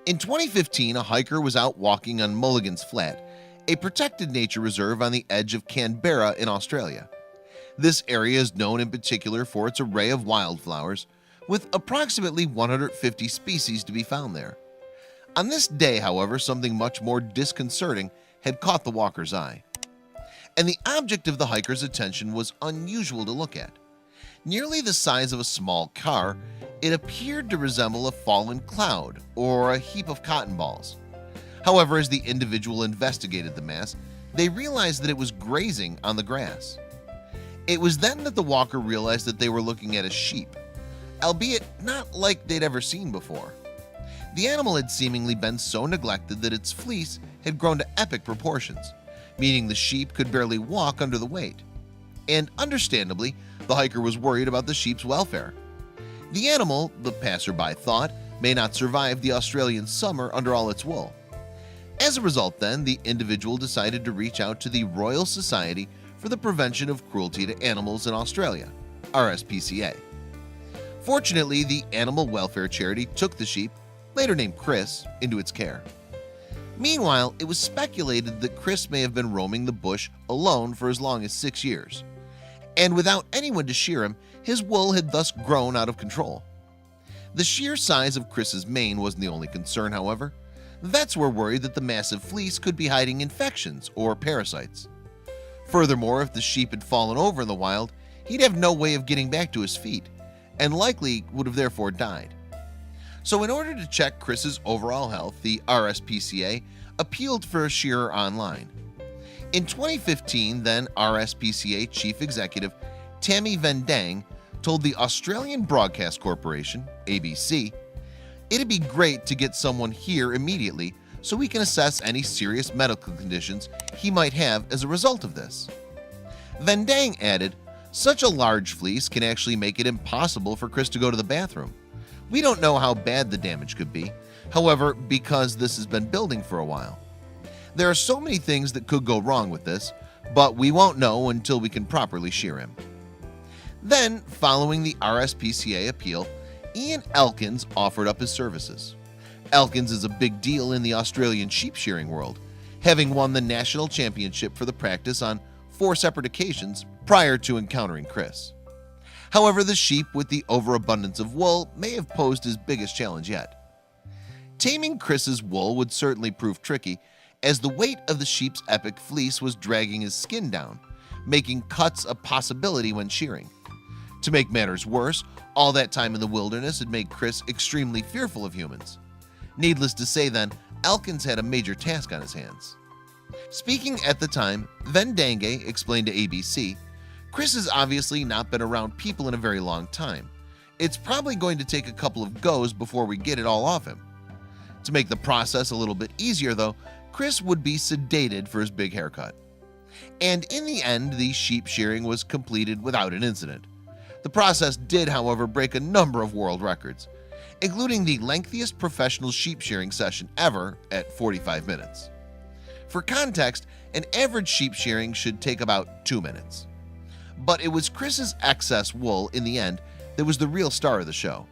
In 2015, a hiker was out walking on Mulligan's Flat, a protected nature reserve on the edge of Canberra in Australia. This area is known in particular for its array of wildflowers, with approximately 150 species to be found there. On this day, however, something much more disconcerting had caught the walker's eye. And the object of the hiker's attention was unusual to look at. Nearly the size of a small car, it appeared to resemble a fallen cloud or a heap of cotton balls. However, as the individual investigated the mass, they realized that it was grazing on the grass. It was then that the walker realized that they were looking at a sheep, albeit not like they'd ever seen before. The animal had seemingly been so neglected that its fleece had grown to epic proportions, meaning the sheep could barely walk under the weight. And understandably, the hiker was worried about the sheep's welfare. The animal, the passerby thought, may not survive the Australian summer under all its wool. As a result, then, the individual decided to reach out to the Royal Society for the Prevention of Cruelty to Animals in Australia, RSPCA. Fortunately, the animal welfare charity took the sheep, later named Chris, into its care. Meanwhile, it was speculated that Chris may have been roaming the bush alone for as long as 6 years. And without anyone to shear him, his wool had thus grown out of control. The sheer size of Chris's mane wasn't the only concern, however. Vets were worried that the massive fleece could be hiding infections or parasites. Furthermore, if the sheep had fallen over in the wild, he'd have no way of getting back to his feet, and likely would have therefore died. So in order to check Chris's overall health, the RSPCA appealed for a shearer online. In 2015, then RSPCA Chief Executive Tammy Vendang told the Australian Broadcast Corporation, ABC, "It'd be great to get someone here immediately so we can assess any serious medical conditions he might have as a result of this." Vendang added, "Such a large fleece can actually make it impossible for Chris to go to the bathroom. We don't know how bad the damage could be, however, because this has been building for a while. There are so many things that could go wrong with this, but we won't know until we can properly shear him." Then, following the RSPCA appeal, Ian Elkins offered up his services. Elkins is a big deal in the Australian sheep shearing world, having won the national championship for the practice on 4 separate occasions prior to encountering Chris. However, the sheep with the overabundance of wool may have posed his biggest challenge yet. Taming Chris's wool would certainly prove tricky, as the weight of the sheep's epic fleece was dragging his skin down, making cuts a possibility when shearing. To make matters worse, all that time in the wilderness had made Chris extremely fearful of humans. Needless to say then, Elkins had a major task on his hands. Speaking at the time, Vendange explained to ABC, "Chris has obviously not been around people in a very long time. It's probably going to take a couple of goes before we get it all off him." To make the process a little bit easier though, Chris would be sedated for his big haircut. And in the end, the sheep shearing was completed without an incident. The process did, however, break a number of world records, including the lengthiest professional sheep shearing session ever at 45 minutes. For context, an average sheep shearing should take about 2 minutes. But it was Chris's excess wool in the end that was the real star of the show.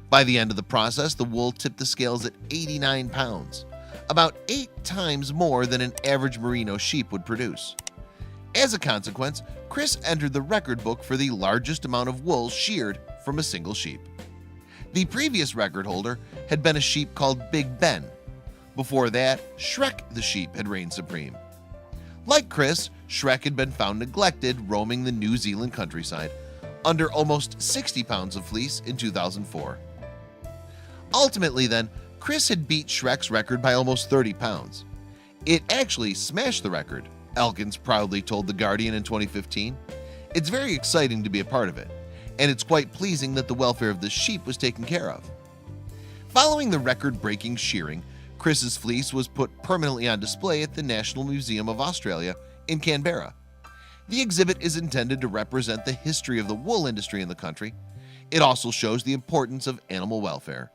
By the end of the process, the wool tipped the scales at 89 pounds, about 8 times more than an average merino sheep would produce. As a consequence, Chris entered the record book for the largest amount of wool sheared from a single sheep. The previous record holder had been a sheep called Big Ben. Before that, Shrek the sheep had reigned supreme. Like Chris, Shrek had been found neglected roaming the New Zealand countryside, under almost 60 pounds of fleece in 2004. Ultimately then, Chris had beat Shrek's record by almost 30 pounds. It actually smashed the record, Elkins proudly told The Guardian in 2015. "It's very exciting to be a part of it, and it's quite pleasing that the welfare of the sheep was taken care of." Following the record-breaking shearing, Chris's fleece was put permanently on display at the National Museum of Australia in Canberra. The exhibit is intended to represent the history of the wool industry in the country. It also shows the importance of animal welfare.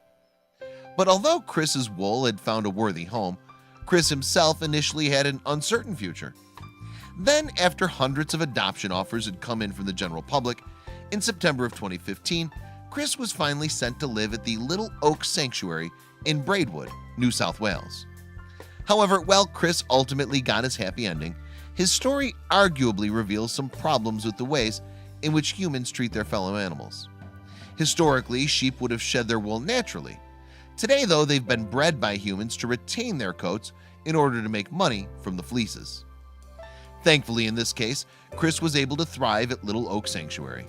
But although Chris's wool had found a worthy home, Chris himself initially had an uncertain future. Then, after hundreds of adoption offers had come in from the general public, in September of 2015, Chris was finally sent to live at the Little Oak Sanctuary in Braidwood, New South Wales. However, while Chris ultimately got his happy ending, his story arguably reveals some problems with the ways in which humans treat their fellow animals. Historically, sheep would have shed their wool naturally. Today, though, they've been bred by humans to retain their coats in order to make money from the fleeces. Thankfully, in this case, Chris was able to thrive at Little Oak Sanctuary.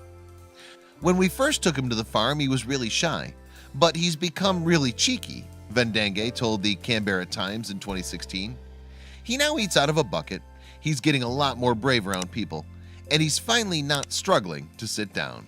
When we first took him to the farm, he was really shy, but he's become really cheeky, Vendange told the Canberra Times in 2016. He now eats out of a bucket, he's getting a lot more brave around people, and he's finally not struggling to sit down.